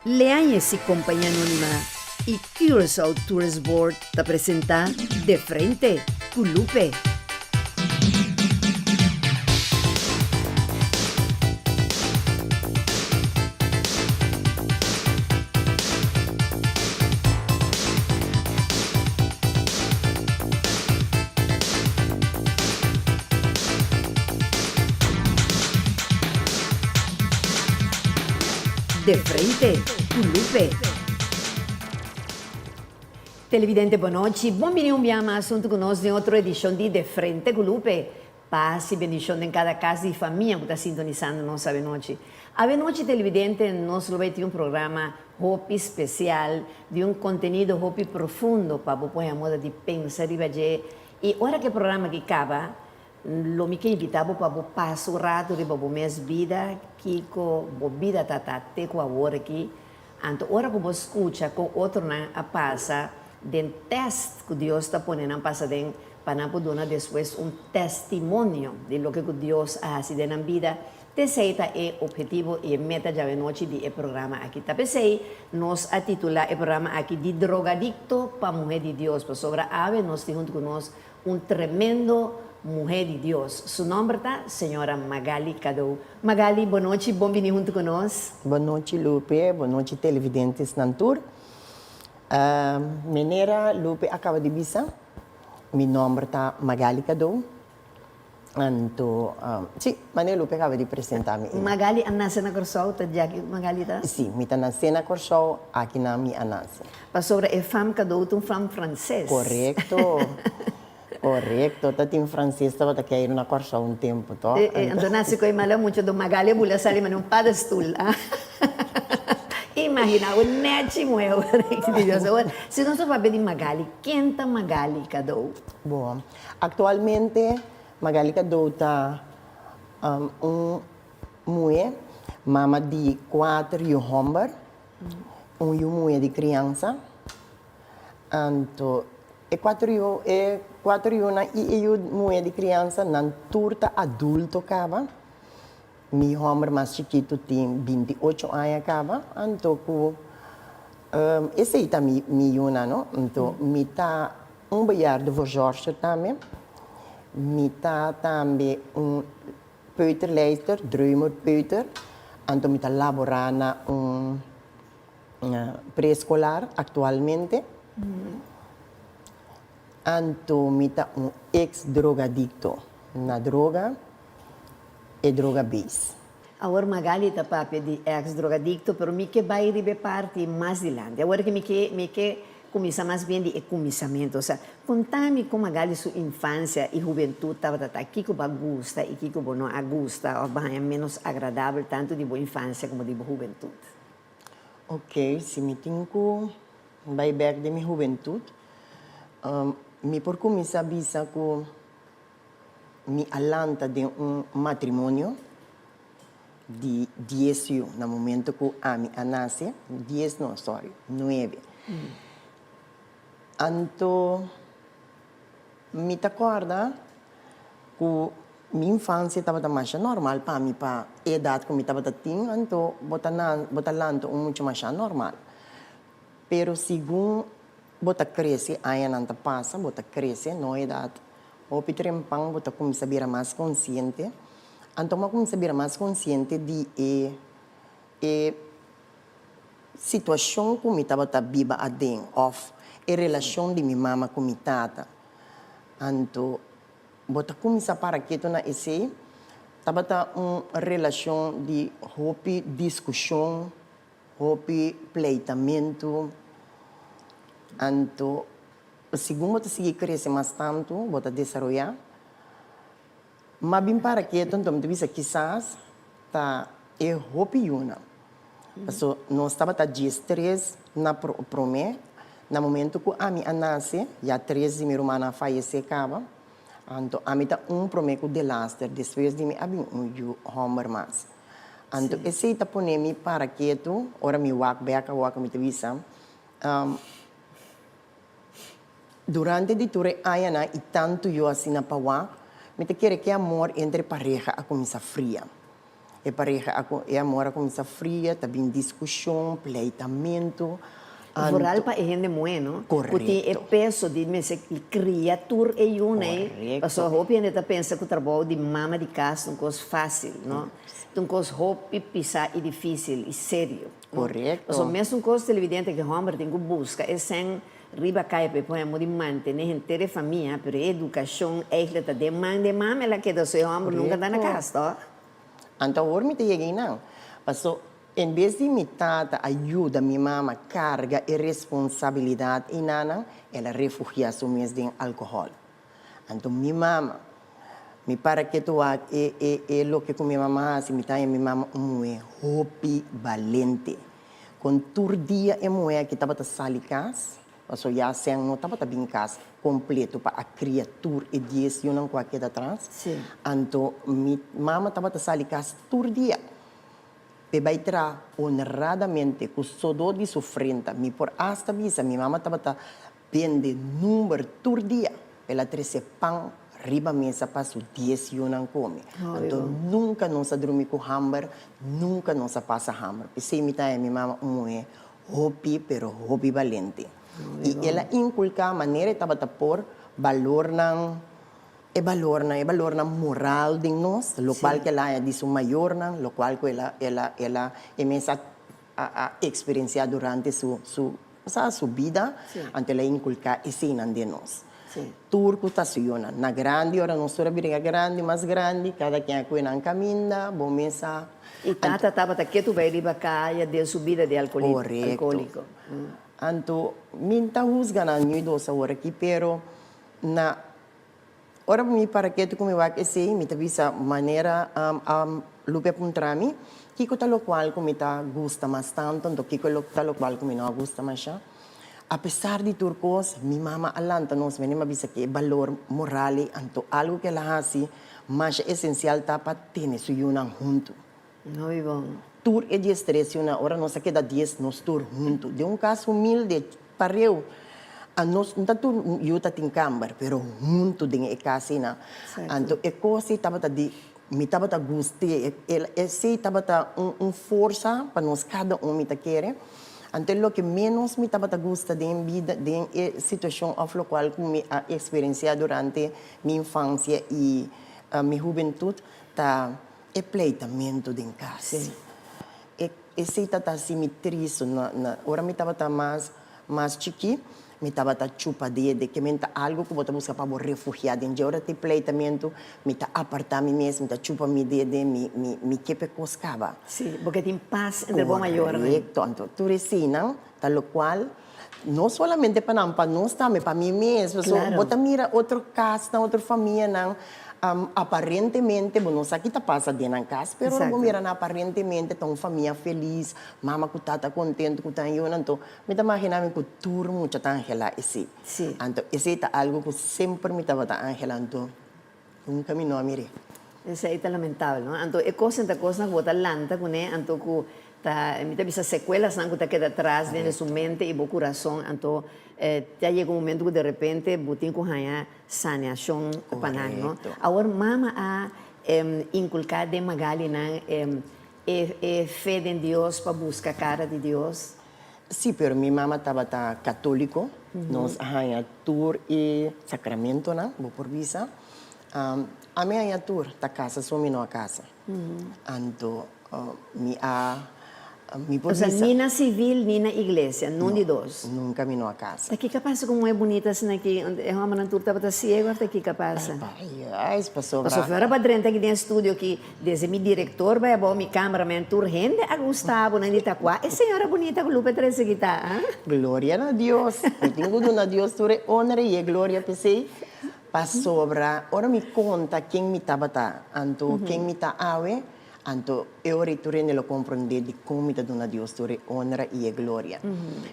Leanhesi Companhia Anônima e Curaçao Tourist Board te apresenta De Frente com Lupe. De Frente com Lupe. Televidente, boa noite. Bem-vindo a um assunto conosco em outra edição de Frente com Lupe. Paz e bendição em cada casa e família que está sintonizando nossa noite. A noite, televidente, nós vamos ter um programa hopi especial, de um conteúdo hopi profundo para você a moda de pensar e ver. E hora que o programa que acaba, lo me que invitava para passar o rato de para minha vida, que com a vida tatate com a hora aqui. Então, hora que você escuta com outro não a passa, den teste que Deus está ponendo a passar den para poder depois um testemunho de lo que Deus faz na vida. Terceira é o objetivo e meta de a noite do programa aqui. Tapecei, nós a titular o programa aqui de drogadicto para mulher de Deus. Por sobre a ave, nós temos junto conosco um tremendo mulher de Deus. Seu nome é Senhora Magali Cadou. Magali, boa noite, bem-vinda junto conosco. Boa noite, Lupe. Boa noite, televidentes Nantur. Menera Lupe acaba de bisa. Meu nome é Magali Cadou. Então, sim, Mané Lupe acaba de apresentar-me. Magali, nasce na Corsol, tá já que Magali tá? Sim, me está nascendo na Corsol, aqui na minha nasce. Para sobre a fama Cadou, um fama francês. Correto. Correto, tá em francês, estava a ir na Corsol um tempo, tá? Então, nasce com a imala muito do Magali, bulha sali, mas não para estul. Imagina, o net mueu. Se não só para de Magali, quem tá Magali Cadou? Bom, atualmente, Magali Cadou está mulher, mama de 4 homens, mulher de criança. Então, e 4 anos e mulher de criança, na turta adulto acaba. Meu homem mais chiquito tem 28 anos acaba. Então, esse aí também não? Então, me tá banhar de Jorge também. Me tá também Peter Leister, Drummer Peter. Então, me tá laborando na pré-escolar atualmente. Então, me tá ex-drogadicto na droga e droga base. Agora Magali está papi de ex-drogadicto, pero me que vai ribe parte mais adiante. Agora que me que começa mais bem de começamento. Ou seja, contame como Magali sua infância e juventude estava aqui que gusta e que não gusta, ou é menos agradável tanto de boa infância como de boa juventude. Ok, se me tenho vai back de minha juventude, me por começar a bisa que me alanta de matrimônio de 10 anos, no momento que a minha nasce, 10 não, sorry, 9. Então, me acorda que minha infância estava mais normal para mim, para a idade que eu estava tendo, então, botar muito mais normal. Pero, segundo, botar cresce, aí não passa, botar cresce, na idade, o pitrempang, botar começa a virar mais consciente. Então, eu comecei a virar mais consciente de a situação que eu estava viva adentro, a relação de minha mama com minha tata. Então, botar começar para que tu na esse, estava uma relação de hopi discussão, hopi pleitamento. Então, segundo eu seguir crescer mais tanto, botar desenvolver. Mas bem para que então me disse quizás tá é hopi una. Então, nós estava tá dias 3 na prome, no momento que a minha nasce, já 3 de minha irmã faleceu acaba. Então, a minha tá prome com de laster, depois de mim abim homer mais. Então, esse tá ponemi para que tu, ora mi wak me tevisa. Durante de ture ayana e tanto eu assim na pawa, me te quer que amor entre pareja a começar fria. E pareja, e amor começa fria, também discussão, pleitamento. Vooral pa gente bueno, Correcto. porque é peso de me se criatura e una aí, Correcto. só hope ainda pensa que o trabalho de mama de casa é uma coisa fácil, não? É uma coisa hope pisar e difícil e sério. Correcto. Só mesmo coisa televidente que homem tem que buscar é sem riba cai para podemos de manter a inteira família, pero educação é que está demanda mama ela que da seu homem nunca dá na casa, tá? Então, agora me cheguei não. Passou, em vez de me tata ajuda minha mama carga e responsabilidade e nana, ela refugia-se mesmo em álcool. Então, minha mama, me para que tu é lo que com minha mama se me tá minha mama muito hopi valente. Com todo dia é mulher que estava sali casa, passou já sem não estava bem casa completo para a criatura e 10 não qualquer atrás. Sim. Então, minha mama estava sali casa todo dia. E vai tra honradamente com o dor de sofrência, me por hasta visa, minha mama estava vende número todo dia, ela trouxe pão riba mesa para o 10 eu não come. Então, nunca não se dorme com hamburger, nunca não se passa hamburger. E se imita minha mama é hobby, pero hobby valente. E ela inculca a maneira de por valor não e valor na moral de nós, lo qual que ela diz o maior não, lo qual que ela começa a experienciar durante sua vida, ante ela inculcar esse de nós. Turco estaciona na grande, ora não sou briga grande, mais grande, cada quem é na caminha, bom mesa. E tata estava que tu vai riba caia de subida de alcoólico. Então, minta usga na new dosa ora aqui, pero na ora mi para que tu come vai esse, mi visa maneira lupe puntrami, que co tal qual como ta gusta mais tanto, do que tal qual como não gusta mais. Apesar de turcos, mi mama alanta nos venimos avisa que valor moral anto algo que ela hace mais essencial tá para ter su yunan junto. Muy bom. Tur é 10 13 uma hora nós queda 10 nós tur junto. De um caso humilde pareu a nós não tur yuta tin cambar, pero junto de e casa na. Anto e coisa tava de me tava guste, esse tava força para nós cada me querer. Então, o que menos me estava gosta de vida, de situação a qual me experienciado durante minha infância e minha juventude, tá é pleitamento de casa. Esse está assim triste, ora me estava mais chiqui, me estava chupa de que me algo que eu buscar para refugiado. Então, ora tem pleitamento, me está apartar me mesmo, me chupa me me que coscava. Sim, porque tem paz entre bom maior. Correcto, então, tu resina, tal qual, não somente para nós também, para mim mesmo. Claro. Bota mira outra casa, outra família, não. Aparentemente, não sei o que está passando dentro da casa, mas não mira aparentemente, tem uma família feliz, mama que está contente, que está eu, então, me imagina que tudo muito está angelado esse. Sim. Então, esse é algo que sempre me estava angelando, nunca me não mirei. Isso aí é lamentável, não? Então, é coisa que você lanta, né? Então, que me bisa sequelas não que queda atrás dentro de sua mente e seu coração. Então, já chega um momento que de repente botin com a saneação para não. Agora, mama a inculcar de Magali não fé em Deus para buscar a cara de Deus. Sim, pero minha mama estava católico, nós arranha tour e sacramento, não? Vou por visa. A minha tour tá casa, só me não a casa. Então, mi O sea, ni na civil, ni na igreja, não de dois. Nunca me não a casa. Aqui capaz como é bonita assim aqui, é uma na turta para ciego até aqui capaz. Ai, passou. Passou fora para dentro aqui no estúdio que desde meu diretor vai bom, meu cameraman tur gente a Gustavo na Itaquá. E senhora bonita com lupa 13 que tá, Glória a Deus. Eu tenho a Deus tu honra e glória para você. Passou ora me conta quem me estava anto quem me tá awe. Anto, eu retorno a compreender de como me dá Deus toda honra e glória.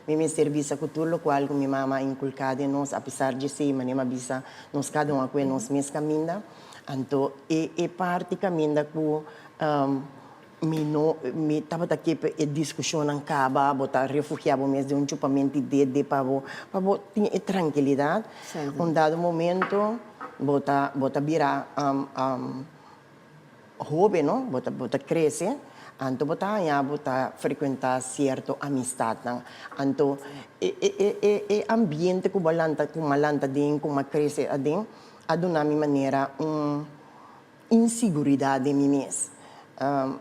Me serviço com tudo o qual minha mama inculcada em nós, apesar de ser manema bisa, nós cada um com nós mesmos caminha. Anto, é parte caminha com me estava aqui a discussão não acaba, botar refugiado mesmo de chupamento de para ter tranquilidade. Um dado momento, bota virar joven, no? Bota cresce, anto bota ya bota frequentar certo amistad nang anto ambiente ko malanta din kung cresce adin adunami manera inseguridade de mim mesmo.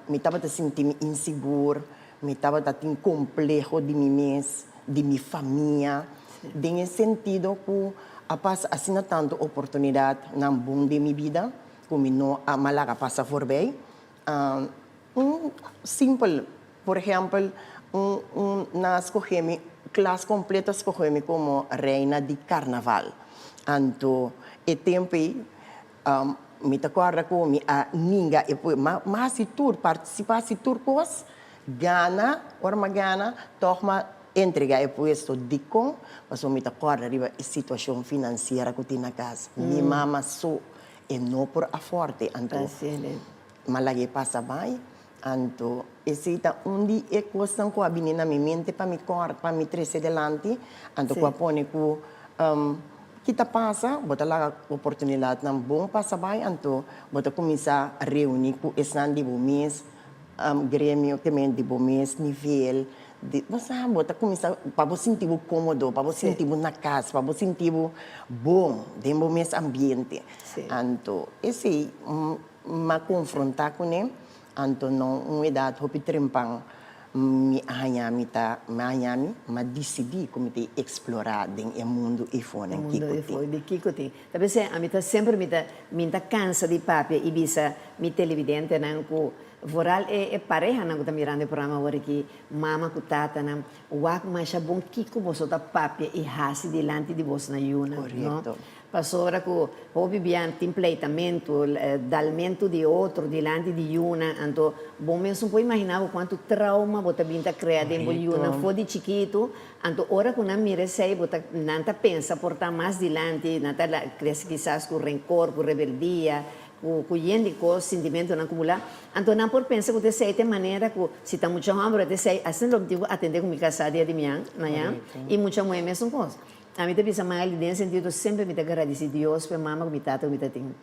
Me estava a sentir inseguro, me estava a ter complexo de mim mesmo, de minha família. Nesse sentido, que assim tanto oportunidade na bom de minha vida, como não a malaga passa por bem. Simple, por exemplo, na escolhemos, classe completa escolhemos como reina de carnaval. Anto, e tempo me acorda com me a ninga e depois mas se tur participar se tur cos gana orma gana torma entrega e depois to dicom mas me acorda riba a situação financeira que tem na casa minha mama só e não por a forte anto malagi passa bem anto esse tá onde é questão com a menina minha mente para me cortar para me trazer delante anto com a pone com kita passa, bota lá a oportunidade não bom passa bem, então bota começar a reunir com esse de bom mês, grêmio também de bom mês, nível de, você bota começar para você sentir cômodo, para você sentir na casa, para você sentir bom, de bom mês ambiente, então esse me confrontar com ele, então não uma idade hopi trempang me decidi como te explorar o mundo e fora o mundo e fora de Kikuti. Talvez a mim sempre me cansa de papel e bisa me televidente não com voral é pareja não tá mirando o programa agora que mama com tata não o ac mais bom Kiko você tá papel e hasi delante de você na yuna, correto. Passou ora com o bibian templatamento, dalmento de outro delante de yuna, então bom mesmo pode imaginar o quanto trauma bota binta criar dentro de yuna, foi de chiquito, então ora quando mira sei bota nanta pensa portar mais delante, nanta cresce quizás com rancor, com rebeldia, com yende com sentimento não acumular, então não por pensar que você tem maneira que se tá muito hambre você sei assim não digo atender com minha casa dia de manhã, e muita mulher mesmo coisa. A mim também sama ali nesse sentido sempre me agradeci a Deus por mama com minha tata tem.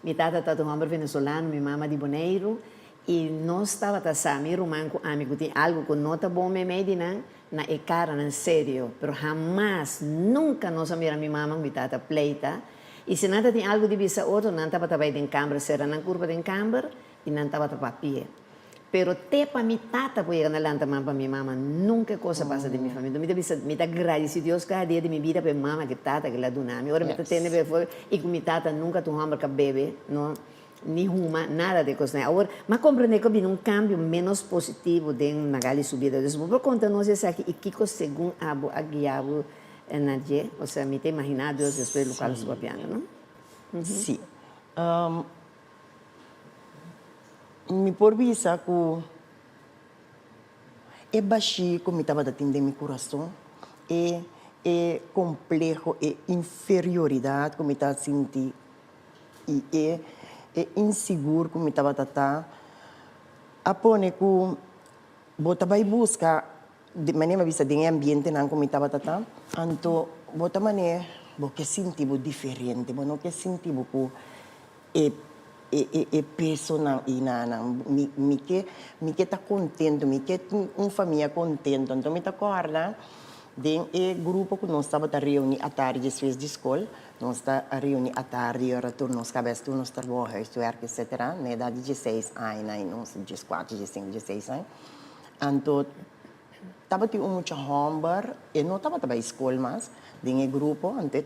Minha tata tá um homem venezuelano, minha mama de Boneiro e nós estava tá sami romanco amigo tem algo que não tá bom me medina na e cara na sério, pero jamás nunca nós mira minha mama com minha tata pleita e se nada tem algo de visa outro não tava tá vai em câmara será na curva de câmara e não tava tá papel. Pero te para mi tata puede ganar la para mi mamá. Nunca cosa pasa de mi familia. Me da gracias a Dios cada día de mi vida para mamá que tata que la dunami. Ahora me tiene y con mi tata nunca tu hombre que bebe, no ni huma, nada de cosas. Ahora, mas comprende que viene un cambio menos positivo de una gali subida. Después, por contarnos eso aquí, y Kiko según abo aguiabo nadie, o sea, me te imaginar Dios después local su papiano, ¿no? Sí. Mi por visa que é baixo como estava atendendo meu coração, é complexo, é inferioridade como estava sentindo e é inseguro como estava tratando. Apone que bota vai buscar de maneira vista de ambiente não como estava tratando, então bota maneira porque sentimos diferente, mas não que sentimos que peso na me que tá contente, me que família contente, então me tá acorda de grupo que nós estava a reunir à tarde depois de escola, nós está a reunir à tarde hora turno nós cabeça turno nós trabalho, estudar etc, na idade de 16 anos, nós 14, 15, 16 anos, então estava tendo muito hamburger e não estava a escola mais, de grupo, então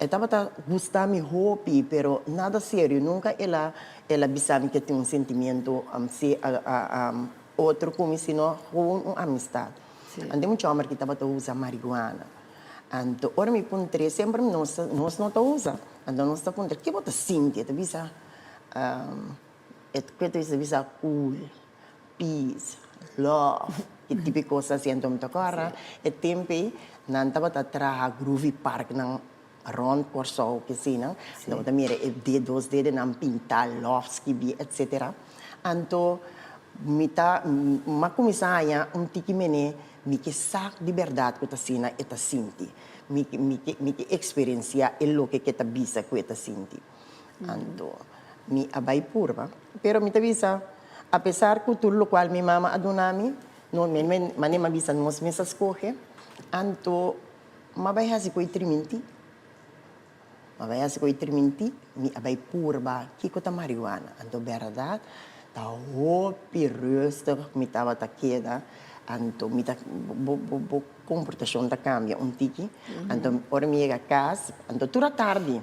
estava gostando de hobby, pero nada sério. Nunca ela pensava que tinha um sentimento outro como se não uma amistade. Então muito homem que estava usando marihuana. Então ora me perguntei sempre nós não usa. Então nós está perguntando que você sente, tu bisa que tu bisa cool, peace, love, que tipo de coisa assim então me tocara. E tempo não estava a trabalhar groovy park não rond corso que sim, não também dedos não pintar lofts que etc. Então mas começar a tiki me que sac de verdade que tá sina e tá sinti me que experiencia o que tá bisa que tá sinti. Então mi abai purba. Pero mi tabisa, a pesar que tudo lo cual mi mama adunami, no me mabisa nos mesas coge, anto mabai hasi ko itriminti. Mabai hasi ko itriminti, mi abai purba, kiko ta marijuana. Anto verdade, ta hopi rustig, mi tava ta queda, anto mi ta bo comportação da cambia um tiki, anto ora mi chega a casa, anto toda tarde,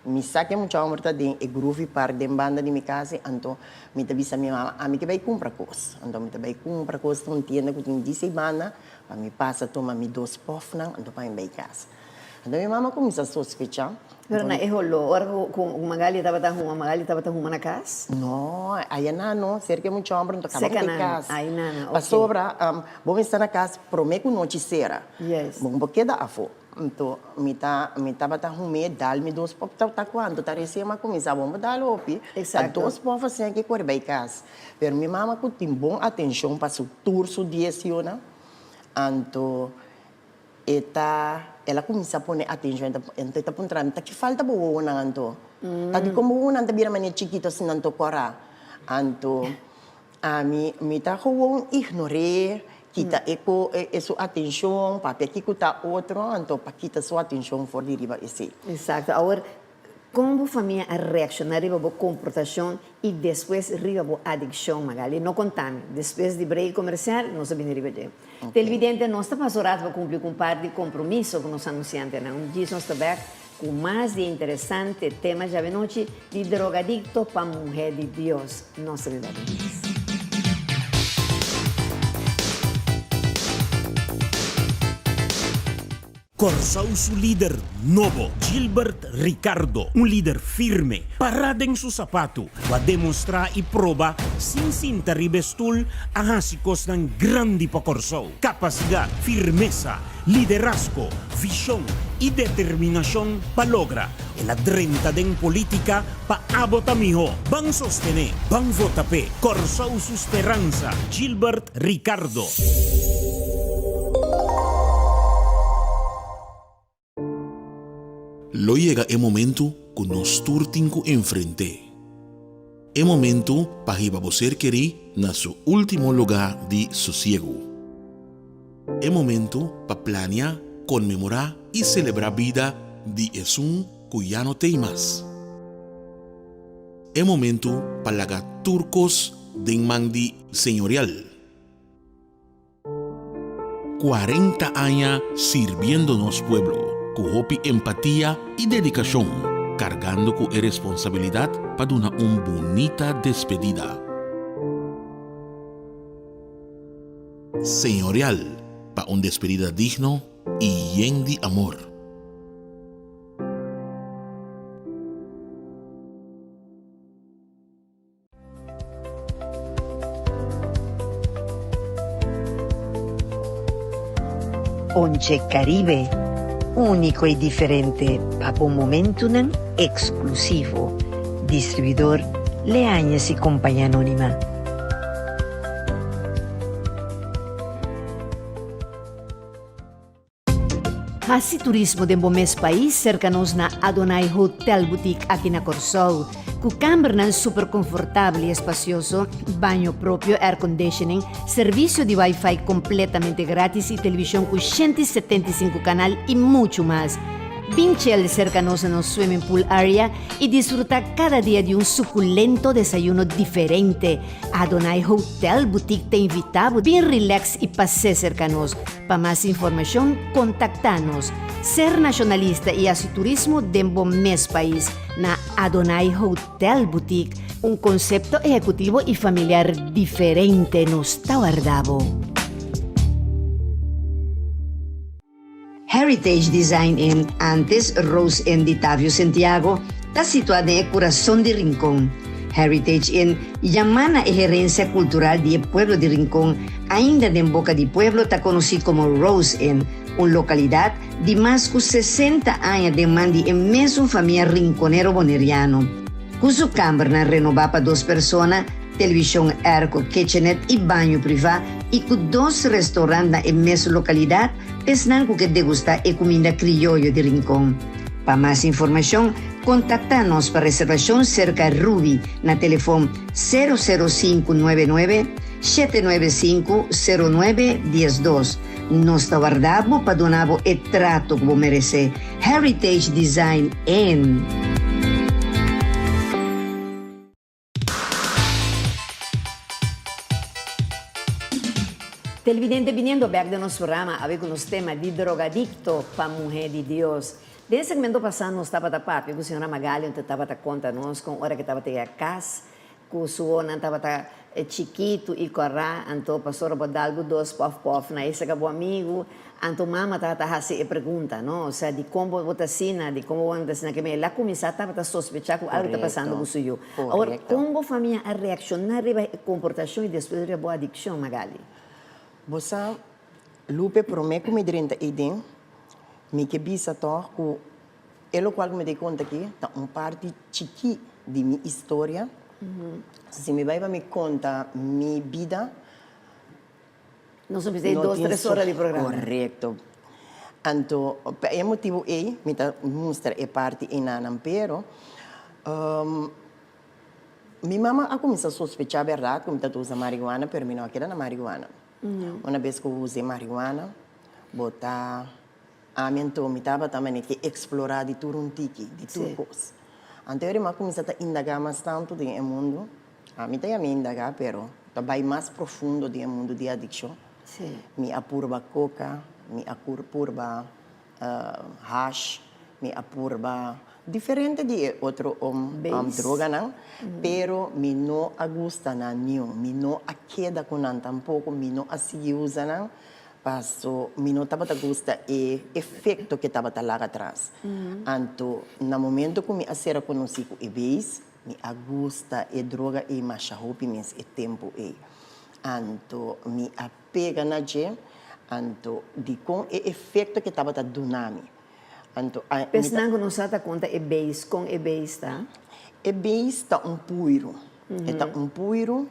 mi sa che mucho amor ta den e groovy par den banda di mi casa, anto mi ta bisa mi mama, a mi che vai compra cos, anto mi ta vai compra cos un tienda que tem 10 semana, a mi passa toma mi dos pofnan, anto pa mi vai casa. Anto mi mama comiça a sospechar. Pero na eholo, ora kung Magali estava tahuma na casa? No, aí não, cerca muito homem, então acaba com a casa. Aí não, okay. Sobra, vou estar na casa, prometo noite será. Yes. Bom, porque dá a fo. Então, me tava tahuma, dá-me dois pop, tá quando, tá recém começar, vamos dar lopi. Exato. Dois pop assim que corre bem casa. Pero minha mama que tem bom atenção para o turso de siona, então ela começa a pôr atenção, então está apontando, que falta boa na anto. Tá de como uma anta vira mania chiquito assim nanto cora. Anto a mi tá com ignorar, kita sua atenção, para que tá outro, anto para kita sua atenção for de riba esse. Exato. Agora, como a família reacciona riba a comportação e depois riba a adicção, Magali? Não contame. Depois de break comercial, não sabemos riba de. Okay. Televidente, nós estamos passados para cumprir com parte de compromisso com os anunciantes. Dia nós estamos com mais de interessante tema já noite de drogadicto para mulher de Deus. Nossa vida. Corsau su líder novo, Gilbert Ricardo, un líder firme, parada en su zapato, va a demostrar y probar sin cinta ribestul a hásicos ng grande pa Corsau. Capacidad, firmeza, liderazgo, visión y determinación pa logra. El adrenta den política pa abot amigo. Bang sostener, bang votape, Corsau su esperanza, Gilbert Ricardo. Lo llega el momento que nos turtinco enfrente. El momento para que você querer na su último lugar de sosiego. El momento para planear, conmemorar y celebrar vida de Jesús que ya no tem más. El momento para lagar turcos de mandi señorial. 40 años sirviéndonos pueblo. Con empatía y dedicación, cargando con responsabilidad para una bonita despedida. Señorial, para una despedida digno y lleno de amor. Once Caribe. Único y diferente, para un momento exclusivo. Distribuidor Leañez y Compañía Anónima. Hasi turismo de mes país cercanos na Adonai Hotel Boutique aqui na Corsau. Com câmara super confortável e espacioso, banho próprio, air conditioning, serviço de Wi-Fi completamente grátis e televisão com 175 canal e muito mais. Pinchel cercanos no swimming pool area e disfruta cada dia de suculento desayuno diferente. Adonai Hotel Boutique te invitamos bem relax e passe cercanos. Para mais informação, contacta-nos. Ser nacionalista e assim turismo de bom mês país na Adonai Hotel Boutique, conceito executivo e familiar diferente nos Tauardabo. Heritage Design Inn, antes Rose Inn de Tavio Santiago, está situada em coração de Rincón. Heritage Inn llama a gerência cultural de Pueblo de Rincón, ainda de Boca de Pueblo, está conhecido como Rose Inn, uma localidade de mais de 60 anos de mandi e mesmo família rinconero boneriano. Com sua câmara renovada para 2 pessoas, televisão air com kitchenette e banho privado, e com 2 restaurantes na mesma localidade, pensando que degustar a comida criollo de Rincón. Para más información, contáctanos para reservación cerca Ruby na teléfono 00599 795 0912. Nos guardamos para donar o trato que merece. Heritage Design N. Televidente viniendo back de nuestro programa, a ver con los temas de drogadicto para mujer de Dios. Desde el segmento pasado nos estaba tapando, porque a senhora Magali estava conta-nos com hora que estava a casa, que o senhor estava chiquito e corrá, então pastor bodalgo dos pof na esse acabou amigo, então mama estava a fazer pergunta, não, ou seja, de como você assina, de como você assina, que me lá começar estava a sospechar que algo está passando com o senhor. Agora, como a família a reaccionar a comportação e depois a boa adicção, Magali? Você, Lupe, promete me drinta idem, me que bisa toch, que é o qual me dei conta aqui, tá parte chiqui de minha história. Se me vai me contar minha vida, não só precisei 2-3 horas de programa. Correto. Então, é motivo aí, me tá mostra é parte em nanam, pero minha mama a começou a sospechar a verdade, como tá usa marihuana, pero não aquela na marihuana. Uma vez que eu usei marihuana, botar a minha me estava também que explorar de turuntiki, de turcos. Então eu comecei a indagar mais tanto do mundo. A mim também indagar, pero vai mais profundo do mundo de adicção. Me apurba coca, me apurba hash, me apurba diferente de outro droga não, pero me não agusta na nenhum, me não aqueda com não tampouco, me não assim usa não, passo me não tava gusta e efeito que tava lá atrás. Então, no momento que me acera conosco e vez, me agusta e droga e macha hopi mens e tempo e. Então, me apega na je, então de com e efeito que tava dunami. Pensando não se dá conta é base com é base tá? É base está puiro, está puiro.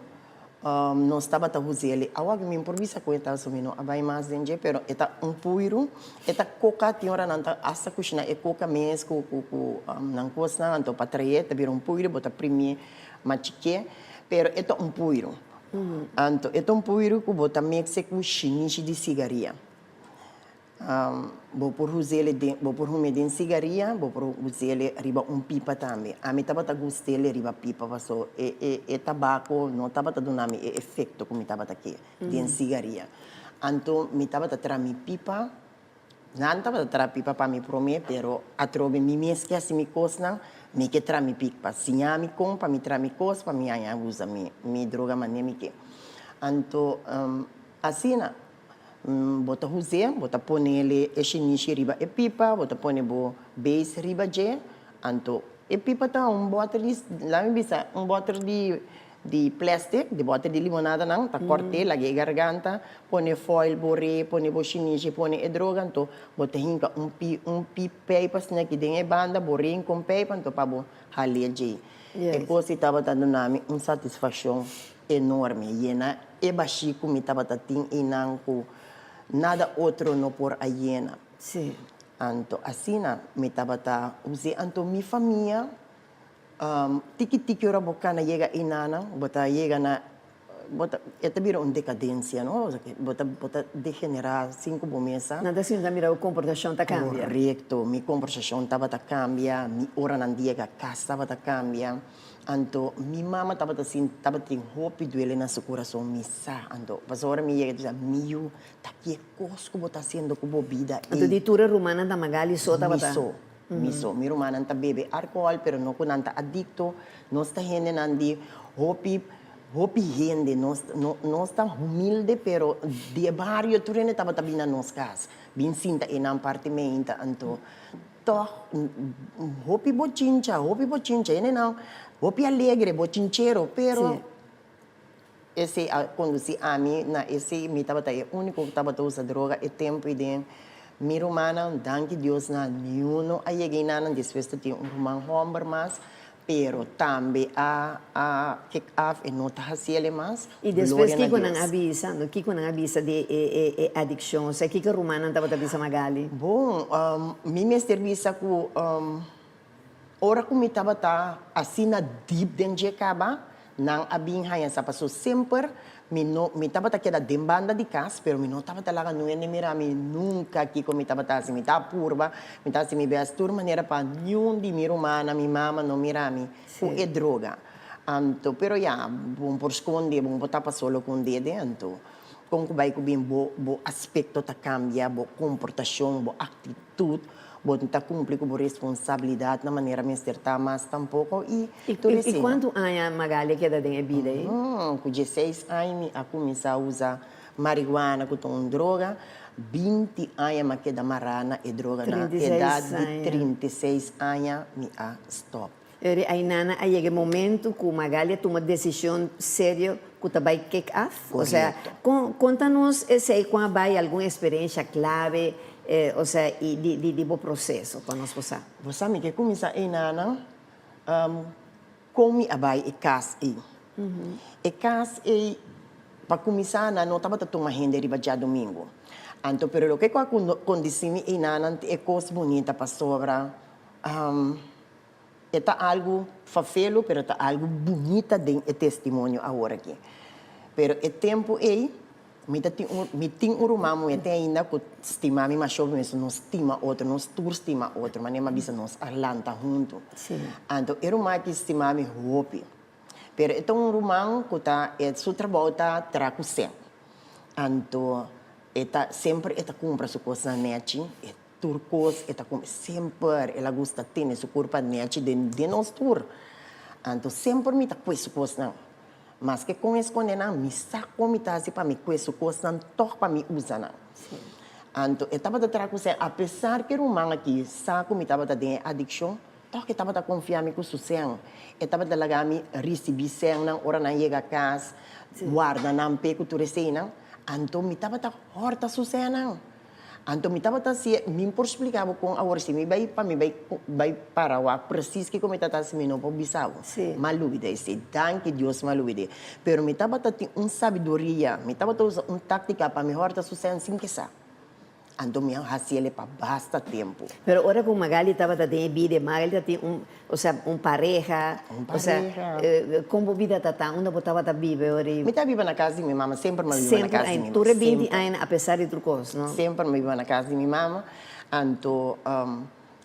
Não estava a usar ele. Agora me improvisa com ele, só não vai mais dentro, pero está puiro, está coca tinha hora não tá essa coxina é coca mesmo não costa então para trazer tá vir puiro, bota primeiro machique, pero está puiro. Então está puiro que bota mexe com chinichi de cigaria. Vou por usar ele de cigaria, vou por usar ele riba pipa também. A mim estava a gostar ele riba pipa, passou e tabaco não estava a dar nome efeito como estava aqui de cigaria. Então me estava a trazer minha pipa, não estava a trazer pipa para me prometer, pero a trobe me mesque assim me costa, me que trazer minha pipa, se a me compra me trazer minha costa, para me ainda usa me droga maneira me que. Então assim na bota usar, bota pôr ele chinichi riba e pipa, bota pôr bo base riba je, então e pipa tá bottle de lá me bisa bottle de plástico, de bottle de limonada não, tá corte lá que garganta, põe foil borre, põe bo chinichi, põe e droga, então bota hinca pi paper assim que tem banda borre com paper, então para bo halir je. E coisa estava dando nome satisfação enorme, e na e baixo me estava tin inanco nada outro não por a hiena. Sim. Então, assim, me estava usando, então, minha família, tiki-tiki ora bocana chega inana, bota chega na, bota, é também uma decadência, não? Bota degenerar 5 meses. Nada assim, da mira, a comportação está cambiando. Correto, minha comportação estava a cambiar, minha hora não dia que a casa estava a cambiar. Então, minha mama estava assim, estava tendo hope do ele na seu coração, missa. Então, mas agora me chega e diz, meu, tá aqui coisa que você fazendo com a vida. Então, de tura romana da Magali só estava Miso, minha irmã não está bebe álcool, pero não está adicto, não está gente não de hope gente, não está humilde, pero de barrio tu rene estava também na nossa casa, bem sinta em um apartamento, então, toh, hope bochincha, ele não. Hopi alegre, bochinchero, pero esse quando se a mim na esse me estava é único que estava usando droga e tempo e den minha irmã danke Deus na nenhum a cheguei na depois de um irmão homem mas pero também a kick-off e nota hasiele mas. E depois glória que na nang Deus. avisa, no que nang avisa de addiction, sa que rumana tava avisa magali. Bom, mi mister bisa ku ora ku mi taba ta asina deep den je kaba nang abing hayan sa paso sempre mi taba ta queda dembanda di cas pero mi no taba talaga no ene mira mi nunca ki ko mi taba ta si mi ta purba mi ta si mi be astur maneira pa niun di mi romana mi mama no mira mi ku e droga anto pero ya bom por sconde bom botar pa solo con dede anto kung kubay ko bin bo aspecto ta cambia bo comportação bo atitude bo ta cumpre com bo responsabilidade na maneira mister ta mas tampouco E quanto anos magali que da den vida aí? com 16 anos a começar a usar marihuana com droga 20 anos a queda marana e droga na 36 idade de anos. 36 anos me a stop. Aí nana aí chega momento que magali toma decisão séria que tá vai kick off. Ou seja, conta-nos esse quando vai alguma experiência clave, ou seja, e de bom processo para nós passar. Você sabe que começa aí nana como abai e cas e e cas e para começar na não estava tomando renda riba dia domingo então pero lo que com a condição e nana é coisa bonita para sobra é algo fafelo pero tá algo bonita de testemunho agora aqui pero é tempo aí me tem um rumamo e tem ainda que estima me macho mesmo não estima outro não estima outro mas nem mais bisa nós arlanta junto então era uma que estima me hope pero então um rumão que tá seu trabalho tá trago sempre então eta sempre eta compra sua coisa na net turcos eta sempre ela gosta de ter sua corpo na net de nós tur então sempre me tá com sua coisa mas que com isso quando não me saco me tá assim para me coisa coisa não toca para me usar não então eu tava trago sempre apesar que o man aqui saco me tava de addiction toque tava da confiar me com sucesso eu tava de lagar me receber sem não hora não chega a casa guarda não pego tu recena então me tava da horta sucesso não então me tava assim me por explicar com a hora se me vai para me vai para o preciso que como está assim me não pode bisau maluvide esse danke Deus maluvide pero me tava tem sabedoria me tava usar tática para me horta sucesso sem que sa então me hacía para basta tempo Pero ahora con Magali estaba de vida, Magali tem o sea, pareja, o sea, como vida tá, onde botava tá vive ahora. Me tá viva na casa de minha mama, sempre me viva na casa de minha mama. Tu 20 anos, apesar de trucos, não? Sempre me viva na casa de minha mama, então,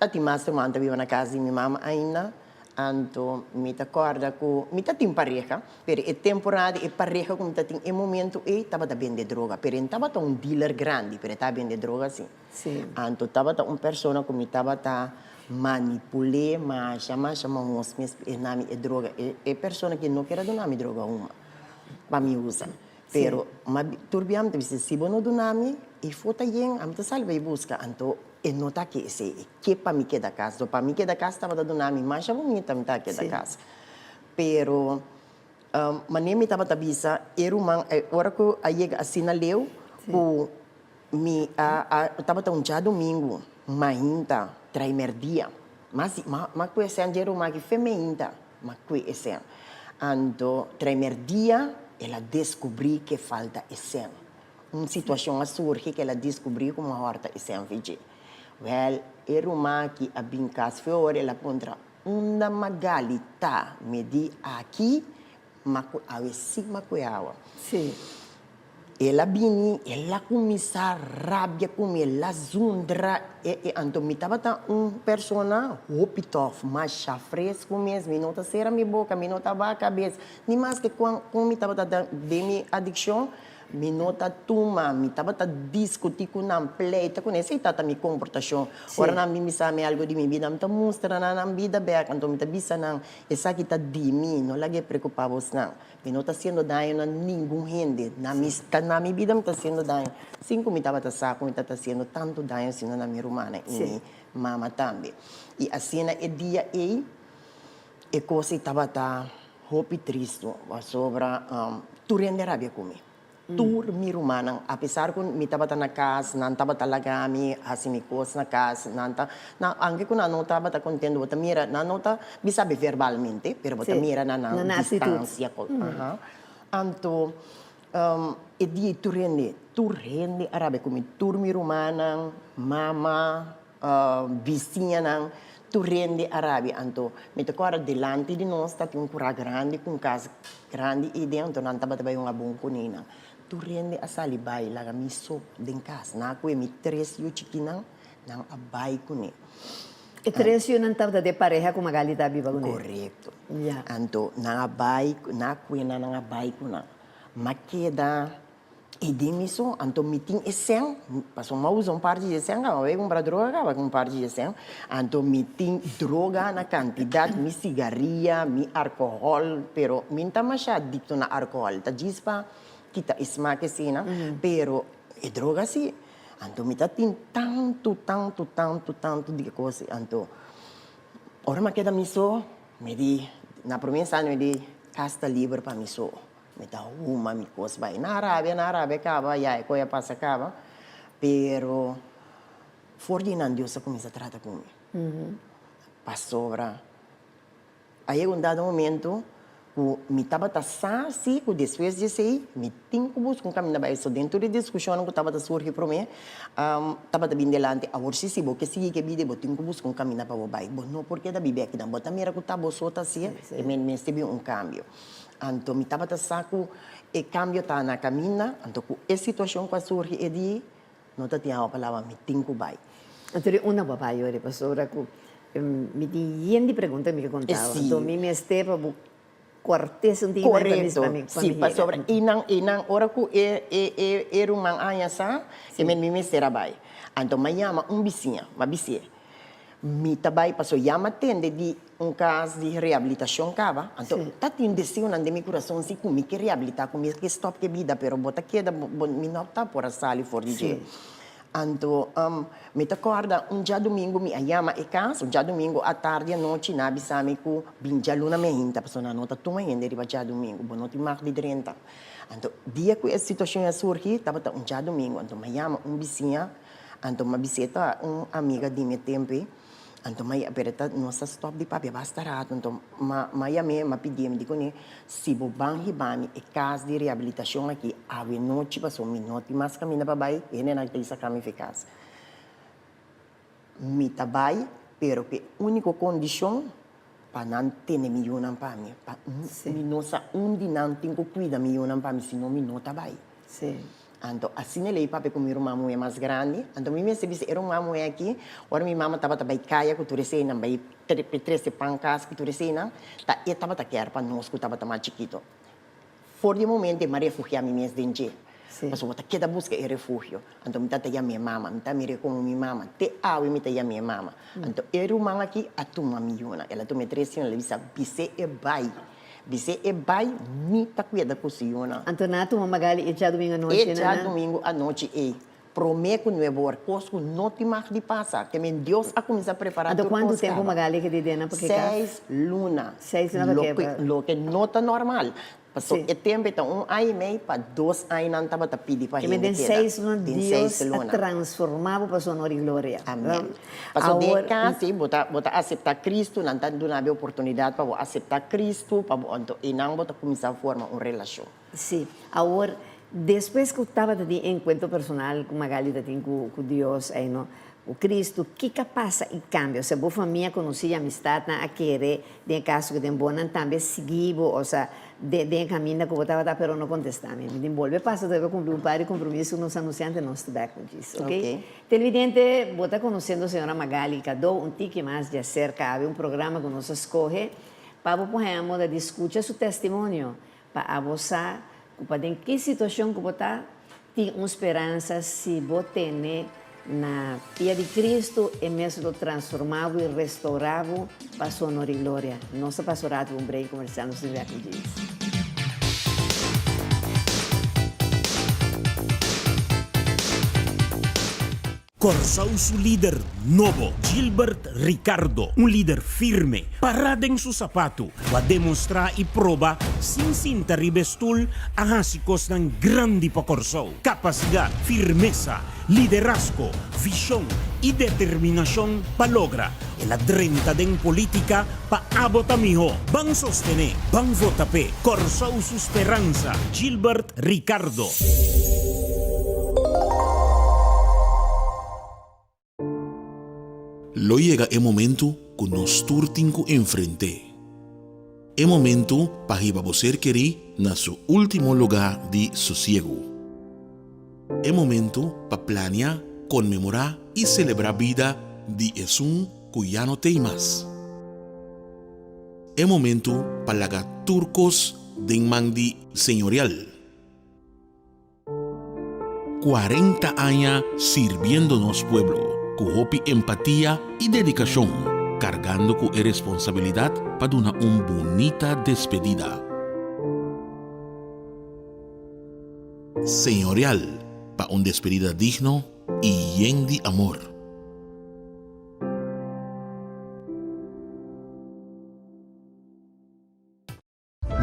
até mais uma anda viva na casa de minha mama ainda, então, me tá acorda com, me tá tem pareja, pero é temporada e pareja como tá tem em momento e tava tá vender droga, pero tava tá um dealer grande, pero tá vender droga assim. Sim. Então, tava tá pessoa como tava tá manipule, mas chama uns nome é droga, é pessoa que não quer donar droga uma, para me usar. Pero, turbiam te se bono do nome e fota yen, am te salve e busca, então e nota que esse que para mim que da casa, para mim que da casa estava do nome, mas já bonita me tá que da casa. Pero mané me tava tabisa, era uma hora que a chega assim na leu, o me tava tão já domingo, mainta, traimer dia. Mas que esse ano uma que feminina, mas que esse ano. Então, traimer dia, ela descobriu que falta esse ano. Uma situação surge que ela descobriu como uma horta esse ano, well, era uma que a bincas fiore ela contra uma magalita me di aqui maku awe si makuyawa. Sim. Ela bini, ela começa a rabia com ela zundra e então me tava persona hopitof, mas chafresco mesmo, não tá ser a minha boca, me não tava a cabeça, nem mais que com me tava de minha addiction me nota tuma, me tava discutir com a pleita, com esse tata minha comportação. Ora na mim sabe algo de minha vida, me tá mostra na vida back, então me tá bisa não, essa que tá de mim, não lagi preocupados não. Me não tá sendo dano na nenhum rende, na minha vida me tá sendo dano. Cinco me tava saco, me tá sendo tanto dano assim na minha romana e mama também. E assim é dia e coisa tava hope triste sobre tu rende rabia comigo. tur mirumanang, apesar kung mitaba na kas, nantaba talaga mi, asimikos na kas, angge ko nanota ba ta contendo, bota mira, nanota, bisabi verbalmente, pero bota mira na distansya ko. Anto, edi turrende arabe kumi turmi rumanang mama vizinha nang turrende arabe anto mito ko delante di nós tá um cura grande com casa grande e dentro não tava também uma bom kunina turrende asali bai laga miso den casa na ko mi tres yu chiquinang nang abai kuni E tres yun ang tawag de pareja kung magalita biba ko correcto Yeah. anto nang abai na ko na nang abai kuna makeda e dimiso anto miting eseng paso mausa parte de eseng ka vai comprar droga vai comprar de eseng anto miting droga na quantidade mi cigarrilha mi alcohol pero minta masha adicto na alcohol ta gispa kita isma que sina pero e droga si anto mita tin tanto de coisa anto ora makeda miso me di na província me di casta livre para miso me dá uma me coisa vai na Arábia acaba ya coisa passa acaba pero for de não Deus começa a tratar comigo passou aí um dado momento me estava assim que depois de sei me tinha que buscar caminho para isso dentro de discussão que estava surgindo para mim estava bem delante a você se você seguir que bide botinho que buscar caminho para o bairro bom não porque da bibe aqui não bota mira que estava solta assim e me teve cambio então me estava saco e cambio tá na caminha então a situação que surge é de não tá tinha a palavra me tinha que bairro Então, una papayo eri pastora ko mi di yen di pregunta mi contava. Sì. Do mi steva bu cortes un di correto sì pastor inang ora ku rumang aya sa e men mi serabai anto mayama bisinha ma bisie mi tabai paso yama tende di un caso di riabilitazione cava anto tati indesio nan de mi coração si mi che riabilita mi che stop che vida pero bota chieda mi nota por sali for di Anto, me acorda dia domingo me ayama e casa, dia domingo à tarde e à noite na bisame ku binja luna me hinta, passo na nota tuma ainda riba dia domingo, boa noite mar de 30. Anto, dia que essa situação ia surgir, tava dia domingo, anto me ayama vizinha, anto uma biseta amiga de me tempo, anto me aperta nossa stop de papi basta rato, anto me pedim digo ne, se bo bang hibami e casa de reabilitação aqui, ave noite passou minuto mas caminha para baixo, e nem naquele caminho eficaz. Me tabai, pero que única condição para não ter milhão para mim, para nossa de não tem que cuidar milhão para mim, senão me não tabai. Sim. Então, assim ele papi com minha irmã mulher mais grande. Então, minha se era uma mulher aqui. Ora minha mama estava também caia com turecena, vai três pancas com turecena. Tá, e estava quer para nós que estava mais chiquito. For de momento, me refugiar minha dente. Mas eu queda busca e refúgio. Então, me tá a minha mama, me tá me como minha mama. Te awe me tá a minha mama. Então, era uma aqui a tuma miúna. Ela toma três anos, ela disse, bise e bai. Bise e bai mi ta cuida cozinha. Antonato magali e já domingo à noite, né? E já domingo à noite e prometo no evor costo não te mais de passar, que men Deus a começar a preparar tudo. Quanto tempo magali que de dena porque 6 luna. 6 luna porque lo que nota normal. Passou o tempo então ano e meio para 2 anos não estava pedir para gente. Mas 6 luna Deus a transformava para sua honra e glória. Amém. Passou de casa, bota aceitar Cristo, não tá dando a oportunidade para aceitar Cristo, para e não bota começar a formar uma relação. Sim. Agora depois que eu estava de encontro personal com Magali com Deus aí no o Cristo, que passa e cambia? Se a boa família conhecia a amistade a querer, de caso que tem boa também seguir, ou seja, de caminho que eu estava pero não contestar, me devolve passa deve cumprir um par de compromisso nos anunciantes não estudar com isso, ok? Televidente, vou estar conhecendo a senhora Magali, cada tique mais de acerca, há programa que nós escolhe para podemos discutir seu testemunho, para você para em que situação que você tem uma esperança se você tem na Pia de Cristo e mesmo transformado e restaurado para a sua honra e glória. Nossa pastorado, um break comercial, nos vemos com isso. Corsao su líder novo, Gilbert Ricardo, un líder firme, parada en su zapato, va a demostrar y proba sin cinta ribestul a hasikos ng grandi pa Corsao. Capacidad, firmeza, liderazgo, visión y determinación pa logra. El adrenta den política pa abot amiho. Bang sostene, bang votape, Corsao su esperanza, Gilbert Ricardo. Lo llega el momento que nos turtinco enfrente. El momento para que você querer na su último lugar de sosiego. El momento para planear, conmemorar y celebrar vida de Jesús que ya no tem más. El momento para lagar turcos de mandi señorial. 40 años sirviéndonos pueblo. Con empatía y dedicación, cargando con responsabilidad para una bonita despedida. Señorial, para una despedida digno y lleno de amor.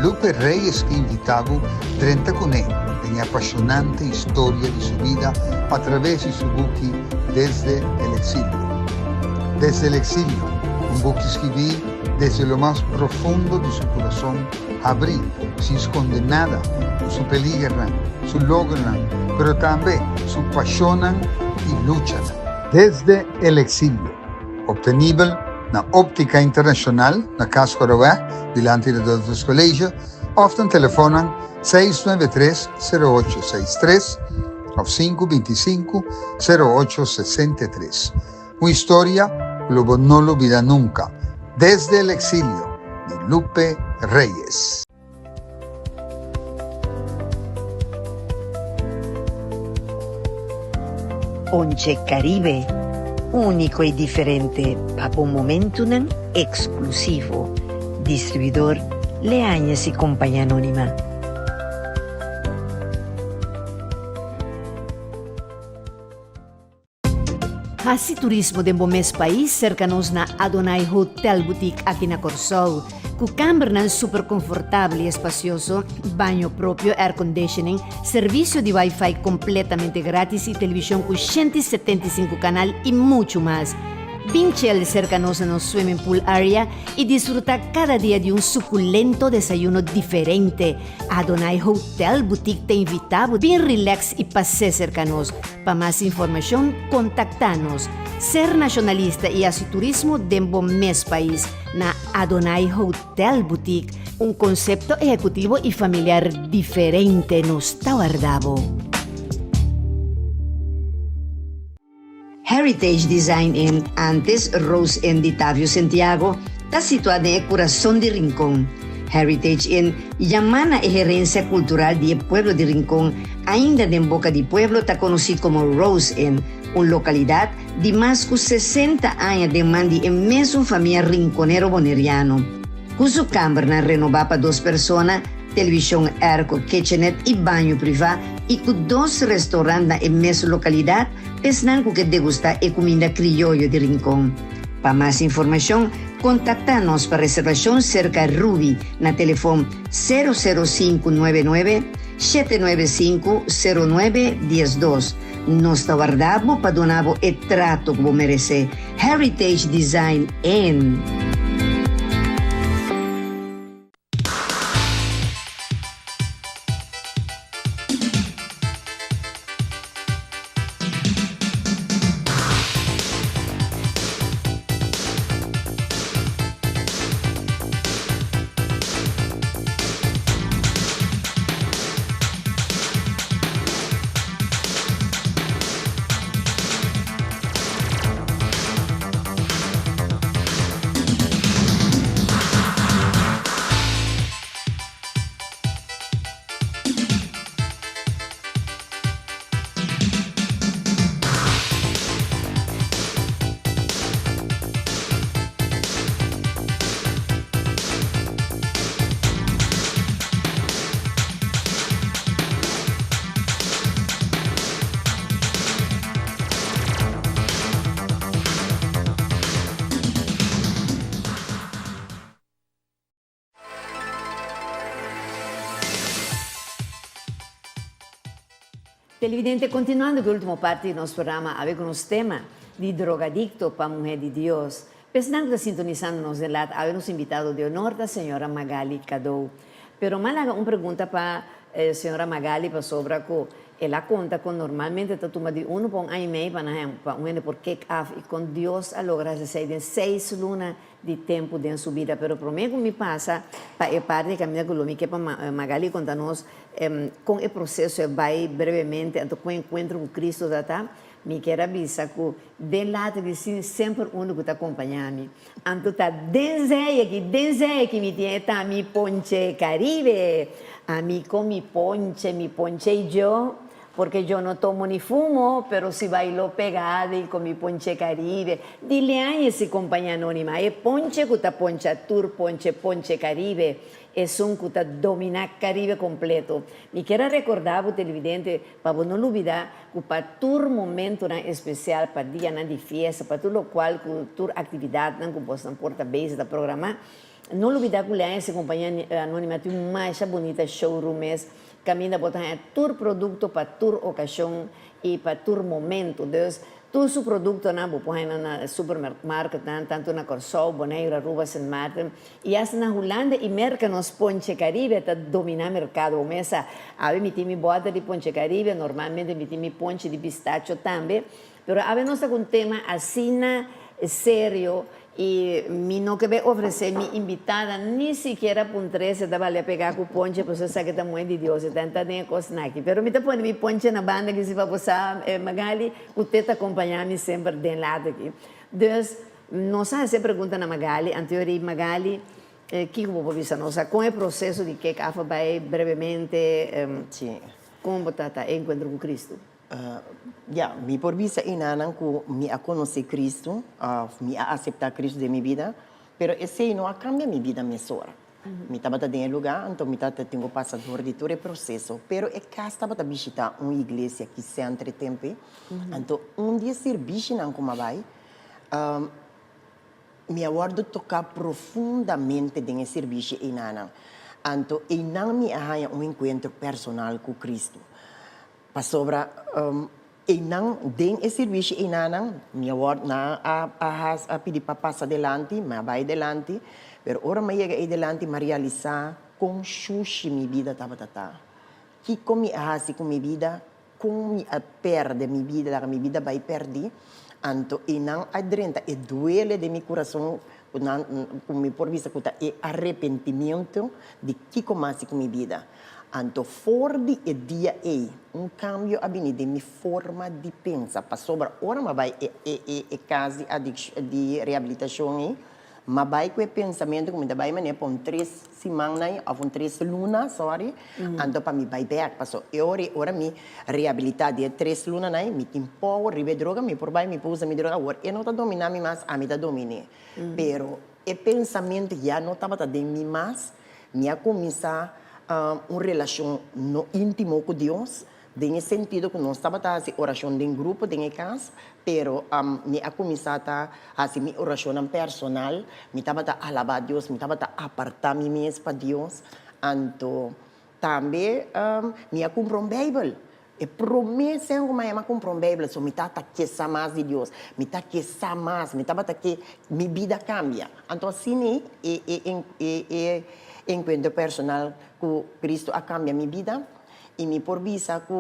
Lupe Reyes que invitado 30 con él en la apasionante historia de su vida a través de su buque Desde el Exilio. Desde el Exilio, un buque escribí desde lo más profundo de su corazón, abrir, sin esconder nada, su peligran, su logran, pero también su pasionan y luchan. Desde el Exilio, obtenible na Óptica Internacional, na Casco Aroé, delante de dos colegios, often telefonan 693-0863 o 525-0863. Una historia que no lo olvida nunca. Desde el Exilio, de Lupe Reyes. Once Caribe, único y diferente, para un momento exclusivo. Distribuidor Leañas y Compañía Anónima. Hasi turismo de mes país cercanos na Adonai Hotel Boutique aqui na Corsao. Com câmera super confortável e espacioso, banho próprio, air conditioning, serviço de Wi-Fi completamente grátis e televisão com 175 canal e muito mais. Pinchel cercanos no swimming pool area y disfruta cada día de un suculento desayuno diferente. Adonai Hotel Boutique te invitamos bien relax y pase cercanos. Para más información, contactanos. Ser nacionalista y así turismo dembo mes país na Adonai Hotel Boutique. Un concepto ejecutivo y familiar diferente nos está guardado. Heritage Design Inn, antes Rose Inn de Tavio Santiago, está situada en el corazón de Rincón. Heritage Inn llama a gerencia cultural del pueblo de Rincón, ainda en boca de pueblo está conocido como Rose Inn, una localidad de más de 60 años de mandi en mesma familia rinconero boneriano. Con su cámara renovada para 2 personas, televisión airco, kitchenette y baño privado, y con 2 restaurantes en mesma localidad, pensando que degustar la comida criollo de Rincón. Para más información, contáctanos para reservación cerca de Ruby, na teléfono 00599 795 0912. Nos guardamos para donar el trato que merece. Heritage Design Inn. Televidente, continuando con l'ultima parte del nostro programma, avevamo un tema di drogadicto para Mujer de Dios. Pensando que sintonizando-nos de lado, habíamos invitado de honor a señora Magali Cadou. Pero malaga una pregunta para señora Magali para sobre que ela conta con normalmente tu toma de uno por año y medio para un por kick off y con Dios a lograr de 6 lunas de tiempo de su vida. Pero por mí me pasa para parte de camino con lo que para Magali contanos con el proceso va brevemente antes con encuentro con Cristo data. Me quero avisar que de lado que sim sempre uno que está acompanhando. Anto tá denzeia que me tem tá mi ponche Caribe. A mí con mi ponche yo, porque yo no tomo ni fumo, pero si bailo pegada y con mi ponche Caribe. Dile a ese compañía anónima, ponche que está poncha tour, ponche Caribe. Es un que domina Caribe completo. Me quiero recordar para televidente, para no olvidar, que para tu momento especial, para dia de fiesta, para tu lo cual, tu actividad, que você porta base da programa, não olvidar que essa companhia anônima tem mais bonita showroom, caminha botar tu produto para tu ocasião e para tu momento. Então, todo su produto na supermercado, tanto na Corsol, Bonaire, Aruba, San Martin, e hasta na Holanda e merca nos Ponche Caribe para dominar mercado. Mesa, ave mi timi bota de Ponche Caribe, normalmente mi timi ponche de pistacho também, pero ave nós com um tema assim sério e me não quer oferecer me invitada nem sequer por 13 da vale a pegar com ponche, porque você sabe que está muito de Deus, tanta nem coisa aqui. Pero me tá pondo me ponche na banda que se vai passar Magali, você está acompanhando sempre de lado aqui. Então, nós se pergunta na Magali, anterior Magali, que eu vou avisar nós, com o processo de que a vai brevemente, como está encontro com Cristo? Mi por visa inanan ko mi a conocer Cristo, mi a aceptar Cristo de mi vida, pero esse não cambia mi vida mesora. Mi estava em lugar, então mi estava tenho passador de todo o processo, pero é que estava a visitar uma igreja que se entre tempo, então dia serviço não como vai, mi aguardo tocar profundamente em serviço inanan, então inanan mi arranha encontro personal com Cristo. Sobra inang den e serviço inanang minha word na a pedir para passar adelante, mas vai adelante, pero ora me chega adelante me realizar com xuxi minha vida tata. Que comi assim com minha vida, com me perde minha vida, da minha vida vai perder, anto inang adrenta e duele de meu coração com me por vista que é arrependimento de que comece com minha vida. Anto for di dia cambio abini de mi forma di pensa. Pa sobra ora ma vai casi di reabilitazione, ma vai quel pensamento come da vai mane pon 3 semanas ou 3 luna, sorry, anto pa mi vai back. Paso ora mi reabilitar di 3 luna nai, mi timpo rive droga, mi por vai mi pousa mi droga, ora e non ta domina mi mas, a mi ta domine. Pero e pensamento já não estava de mim mais, me a começar uma relação no íntimo com Deus, nesse sentido que não estava a fazer oração em grupo, em casa, pero me a começar a fazer minha oração personal, me estava a alabar Deus, me estava a apartar me mesmo para Deus, então também me a comprar uma Bíblia. E promessa é uma ema comprar uma Bíblia, so me tá que mais de Deus, me tá que mais, me tava que minha vida cambia. Então assim encontro personal com Cristo a cambia minha vida e me por visa que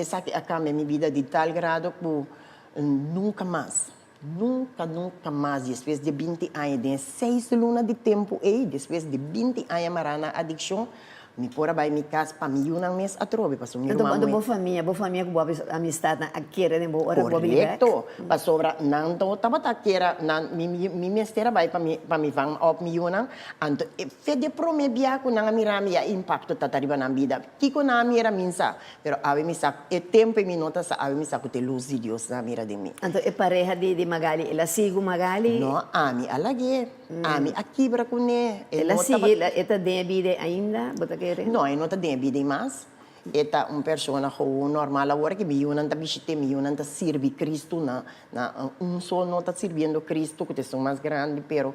essa a cambia minha vida de tal grado que nunca mais, depois de 20 anos, de 6 lunas de tempo e depois de 20 anos marana adicção, me pora vai me casa para me unir mês a trove para sumir uma boa família com boa amistade aquele de boa hora boa vida correto para sobra não tô tava taquera na mi mestera vai para me vang op me unang anto fede promebia com na mirami a impacto tatariba na vida kiko na mira minsa pero ave mi sa e tempo e minuta sa ave mi sa te luz de Deus na mira de mim anto e pareja de Magali ela sigo Magali no ami alage ami aqui para cune ela sigue ela de vida ainda no, não está bem bem mais. Eta persona como normal agora que me unan ta visite, me unan ta sirvi Cristo na só não está servindo Cristo que são mais grande, pero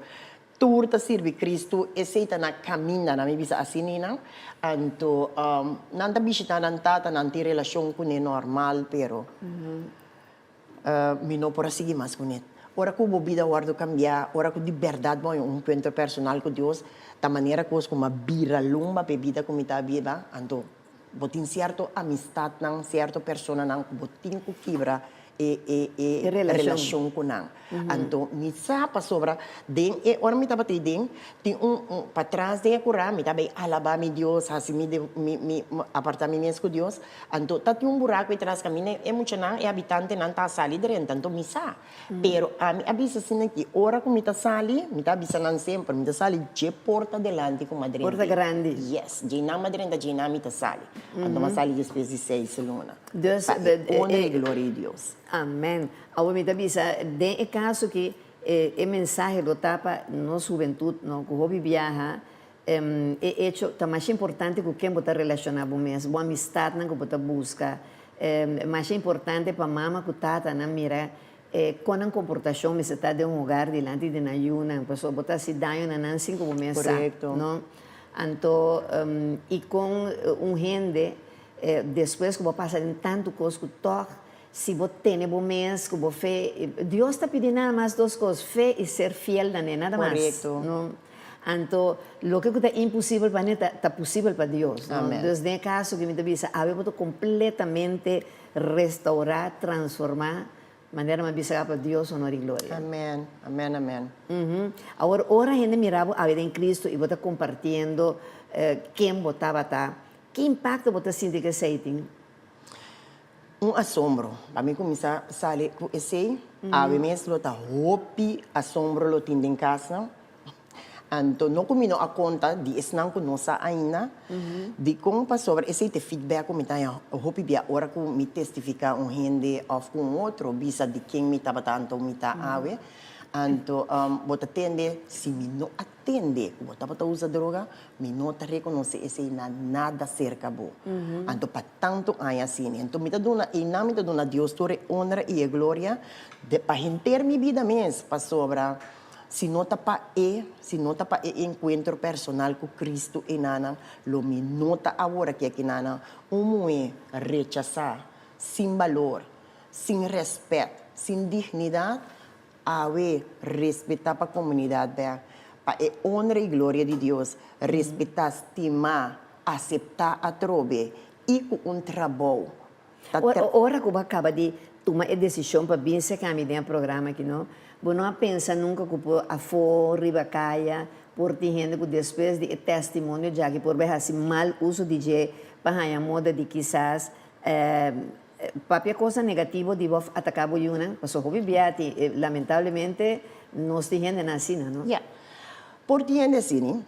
turta sirve Cristo, esse ita na caminha na mi bisa asinina, anto nanta bisita nanta nanti relasyon ko ni normal pero mi no por seguir mais com ele. Ora que o vida guardo cambiar, ora que de verdade bom um ponto personal com Deus, da maneira que os como bira lumba bebida como está vida, anto botin certo amistad nang certo persona nang botin ko kibra relasyon ko nang. Anto misa pa sobra den ora mi taba den ti patras de cura mi taba alaba mi Dios hasi mi apartamento com Deus anto tati buraco atrás camine mucho nang habitante nang ta sali dren tanto misa pero a mi abisa sin aqui ora ko mi ta sali mi ta abisa nan sempre mi ta sali je porta delante com madre Porta grande. yes je na madre da je na mi ta sali anto ma sali después de 6 luna Deus, honra e glória de Deus. Amém. Agora me avisa, de caso que o mensagem do tapa na juventude, no que hobby viaja, é hecho tá mais importante que quem botar relacionar com mesmo, boa amistade não que botar busca, mais importante para mama que tata na mira quando a comportação me está de lugar delante de na yuna, pessoa botar se dá na nan 5 meses, correto, não? Então e com gente depois que vou passar em tanto coisa que toca se você tem bom mês, que você fez, Deus está pedindo nada mais duas coisas, fé e ser fiel, não é nada mais. Correto. Não? Então, o que está impossível para mim está possível para Deus. Amém. Deus, no caso que me diz, eu vou completamente restaurar, transformar, de maneira mais bizarra para Deus, honor e glória. Amém, amém, amém. Agora, ora a gente mirava a vida em Cristo e você compartilhando quem botava tá. Que impacto você sente que você tem? Assombro. Para mim começar a sair com esse, a mesmo tá hopi assombro lo tinha em casa. Então não combino a conta de esnan com nossa ainda, de como para sobre esse te feedback como tá hopi bia hora que me testificar gente of com outro bisa de quem me tava tanto me tá ave. Então, bota atende, se me não atende, bota usa droga, me não tá reconhece esse nada cerca bo. Então, para tanto aí assim, então me tá dando e não me tá dando Deus toda honra e glória, de para render minha vida mesmo, para sobra. Se não tá para encontro personal com Cristo e nana, lo me nota agora que aqui nana, é rechazar, sem valor, sem respeito, sem dignidade. Respeitar para a comunidade, para a honra e glória de Deus, respeitar, estimar, aceitar a trobe e com trabalho. Ora que você acaba de tomar a decisão para vir se caminhar no programa aqui, não? Você não pensa nunca que a fora, riba caia, por ter gente que depois de testemunho já que por ver assim mal uso de para a moda de quizás papia coisa negativa de vos atacar o yuna, passou com bibiati, lamentavelmente nós temos assim, não? Yeah. Por tiende assim,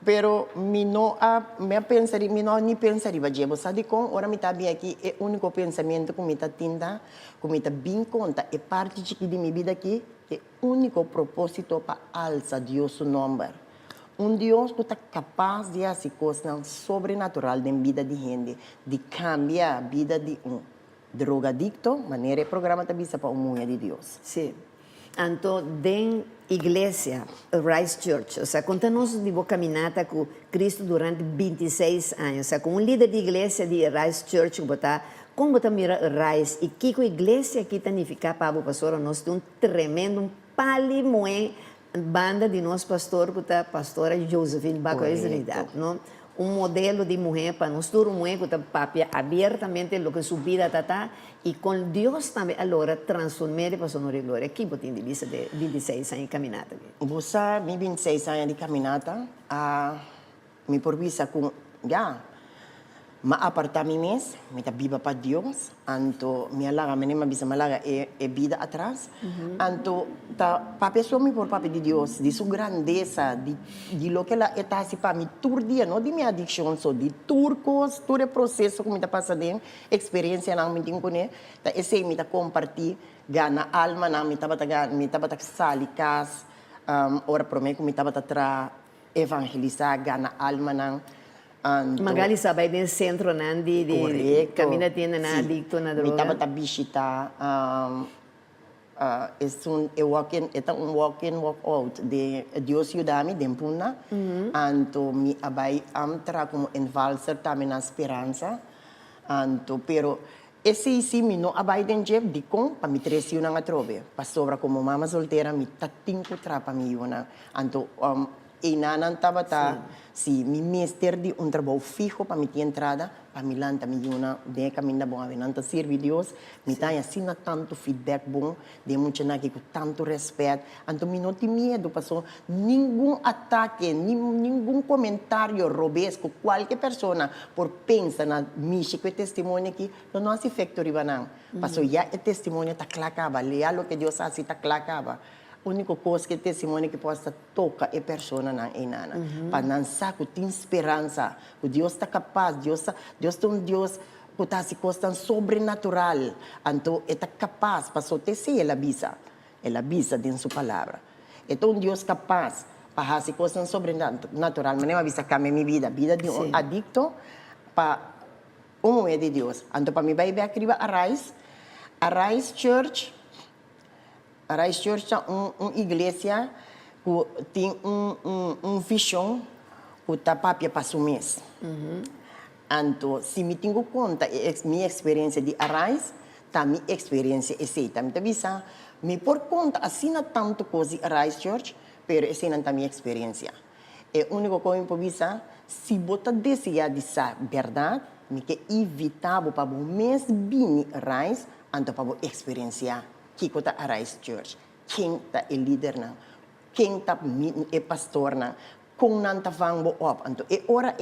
pero mi no me pensar, mi no ni pensar iba jebo sabe com, ora mi tabi aqui é o único pensamento que me tá tinda, que me tá bem conta, é parte de minha vida aqui, é o único propósito para alçar Deus o nome. Deus que está capaz de fazer coisas sobrenatural na vida de gente, de cambiar a vida de drogadicto, maneira programa também para a mulher de Deus. Sim. Então, den igreja, Rise Church, ou seja, conta-nos de uma caminhada com Cristo durante 26 anos, ou seja, com líder de igreja de Rise Church, como você mira Rise, e que a igreja aqui significa para o pastor, nós temos tremendo palimoé, banda de nosso pastor, que está pastora Josephine Bacoisenidade, não? Modelo de mulher para nós, toda mulher que está papia abertamente o que sua vida está, e com Deus também, agora, transformar para a sua glória. Aqui, você tem de vista de 26 anos de caminhada. Você, 26 anos de caminhada, me porvisa com, ma apartamento mes, me tá viva para Deus, anto me alaga, me nem bisa malaga vida atrás, anto ta papi me por papi de Deus, de sua grandeza, de lo que ela está se para me tur dia, não de minha addiction, só de turcos, todo o processo que me tá passando, experiência não me tem com ele, tá esse me tá compartilhar, gana alma não me tá salicas, ora para mim que me tá tra evangelizar, gana alma não. Magali sabay din sentro nandi di correcto. kami na tienda na adicto na droga. Mi taba bisita walk-in, walk-out. De Deus ajuda-me, de puna. Anto, mi abai amtra como en valser também na esperança. Anto, pero esse sim, mi no abai den jeb, di com, pa mi tresi una nga trove. Pa sobra como mama soltera, mi tatinko trapa mi yuna. Anto, inanan tabata, si mi mister di un trabalho fijo pa mi ti entrada, pa mi lanta mi yuna, de caminda bom avenanta sirvi Dios, mi tá assim na tanto feedback bom, de muito na com tanto respeito, anto mi não tem medo, passou nenhum ataque, nenhum comentário robesco, qualquer pessoa por pensa na michi que testemunho aqui, não nosso efeito ribanang, passou já é testemunho tá clacava, leal o que Deus assim tá clacava. A única coisa que testemunho que possa tocar é a pessoa na enana. Para não saber que tem esperança, que Deus está capaz, Deus é um Deus que está se costando sobrenatural. Então, é capaz para só ter se ela avisa dentro da sua palavra. Então, Deus capaz para fazer coisas sobrenatural. Mas não avisa que a minha vida de um adicto, para um é de Deus. Então, para mim, vai ver aqui Arise Church. A Rise Church é uma igreja que tem visão que está para o mês. Então, se me tenho conta minha experiência de Arise, tá minha experiência é essa. Me avisa, me por conta assim não tanto coisa de Rise Church, pero essa não é minha experiência. É a única coisa que eu avisa, se você desejar dizer verdade, me que evitar para o mês bem Rise, então para experienciar. Quem está a Rise Church, quem está o líder, quem está o pastor, como não está falando op. Então, é hora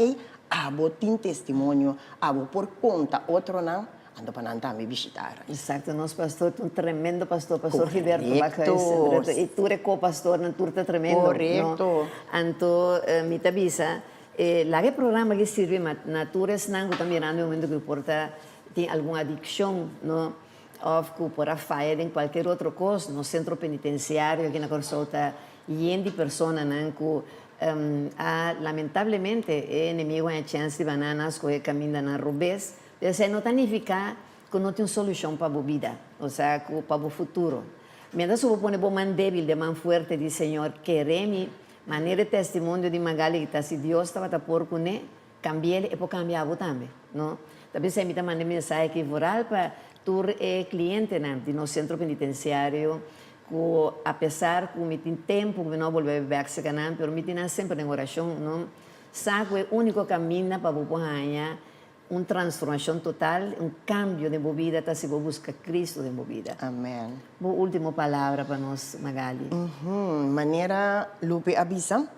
abo tem testemunho, abo por conta outro não, então para não estar me visitar. Exato, nosso pastor, um tremendo pastor Gilberto Bacais, e tu é co-pastor, não tu é tremendo. Correto. Então, me avisa, lá que programa que serve, na tu não está mirando o momento que importa, tem alguma adicção, não? Ou que por a falha em qualquer outra coisa, no centro penitenciário, aqui na consulta, e de pessoas que, lamentavelmente, é inimigo a chance de bananas que caminham na rubês, isso não significa que não tem solução para a vida, ou seja, para o futuro. Mientras eu pone bom man débil, de man forte, de Senhor, queremos, maneira de testemunho de Magali, que está se Deus estava por com ele, cambiar ele, e pode cambiar também, não? Talvez se me mande mensagem que voral para tu é cliente de no centro penitenciário, que apesar que me tem tempo que não volver a se ganhar, mas me tem sempre em oração, não? Sabe o único caminho para ganhar uma transformação total, um cambio de vida, tá se busca Cristo de vida. Amém. Boa última palavra para nós, Magali. Maneira Lupe avisa.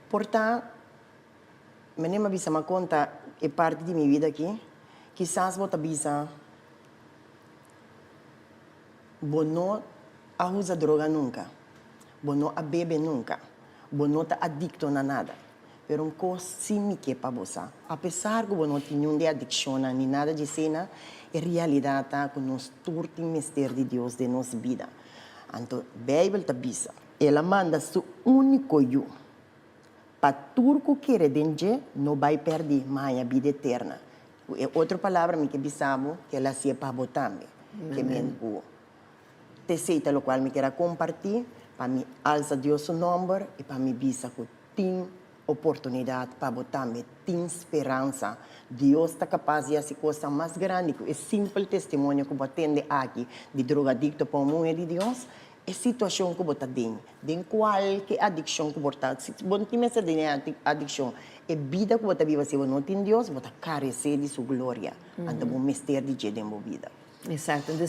Portanto, me avisa uma conta é parte de minha vida aqui. Quizás vou te avisar, vou não usar droga nunca, vou não beber nunca, vou não estar adicto a nada. Pero uma coisa sim que é para você. Apesar que eu não tenho nenhuma adicção nem nada de cena, é realidade que nós todos temos mistério de Deus de nossa vida. Então, a Bíblia te avisa, ela manda seu único eu. Para tudo que quer dentro, não vai perder mais a vida eterna. Outra palavra que bisamo que ela se para botar que me te aceita o qual me quero compartilhar para me alça Deus o nome e para me bisa que tem oportunidade para botar tem esperança. Deus está capaz de fazer coisa mais grande que o simples testemunho que atende aqui de drogadicto para o mundo de Deus. É situação que você tem, de qualquer adicção que você tem. Se você tem essa adicção, é vida que você vive, se você não tem Deus, você carece de sua glória. Então, você mistério de Deus na vida. Exato, então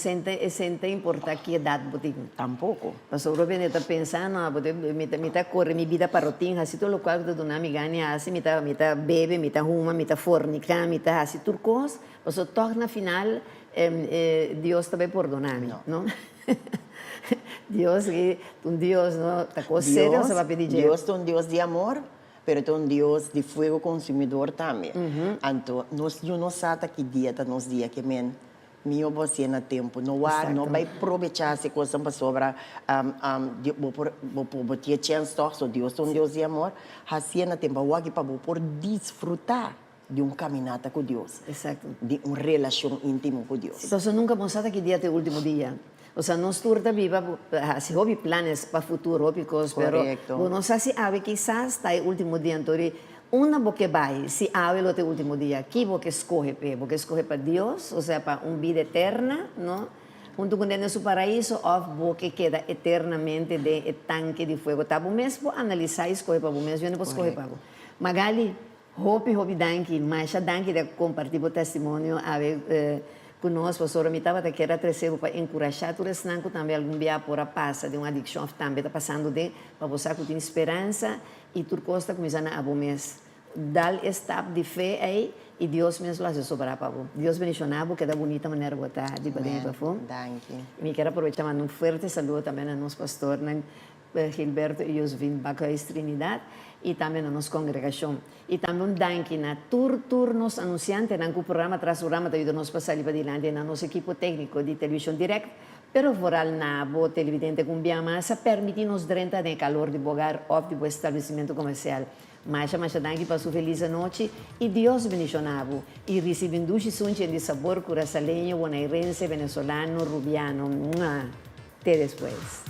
é importante que a idade você tem. Tampouco. Mas o Robin está pensando, me está correndo minha vida para rotina, assim, todo o qual eu não me ganha, assim, me está bebe, me está fuma, me está fornica, me está assim, tudo coisa, mas o toque na final, Deus também perdonar, não? Deus é um Deus, não? Está coisa séria, você vai pedir Deus é um Deus de amor, mas é um Deus de fogo consumidor também. Então, nós não sabemos que dia está nos dias que meu você na tempo, não vai aproveitar essa coisa para sobra, vou ter chance só Deus é um Deus de amor, assim na tempo, para por desfrutar de caminata com Deus, Exato. de relação íntima com Deus. Então, nunca pensava que dia é o último dia. O sea, nós turta viva, se houve planos para o futuro, houve coisas, Correcto. pero não sei se há quizás está o último dia, então, uma boque vai, se há o último dia, aqui boque escolhe para Deus, ou seja, para vida eterna, não? Junto com Deus no paraíso, ou boque queda eternamente de tanque de fogo. Tá bom mesmo, analisar e escolher para o mesmo, eu não posso escolher para o Magali, hope danke, mas danke de compartilhar o testemunho, conosco, pastor, me estava que era terceiro para encorajar tu resnanco também algum dia por a passa de uma adicção também está passando de para você que tem esperança e tu costa começando a mês dar step de fé aí e Deus mesmo lá se sobrar para você. Deus bendicionado que da bonita maneira botar de bem para fome. Danke. E me quero aproveitar mandar forte saludo também a nosso pastor, Gilberto e Josvin Bacais Trinidad e também a nossa congregação. E também danke na nos anunciantes, no programa tras programa de nos passar para adiante na nosso equipo técnico de televisão direct, pero foral na bo televidente com bem massa permite-nos durante de calor de bogar ou de estabelecimento comercial. Mas danke para sua feliz noite e Deus bendicionado e recebendo sunche de sabor curaçaleño, bonaerense, venezolano, rubiano. Até depois.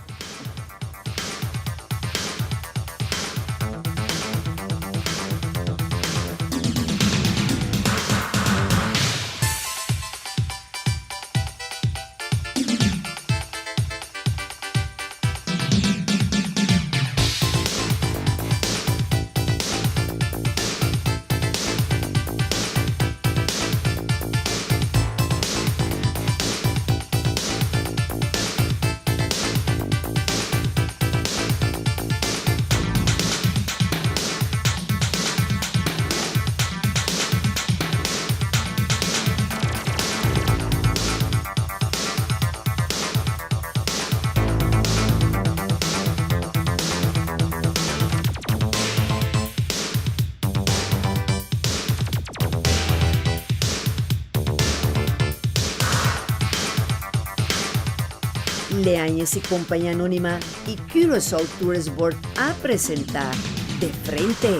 Leáñez y Compañía Anónima y Curaçao Tourist Board a presentar De Frente.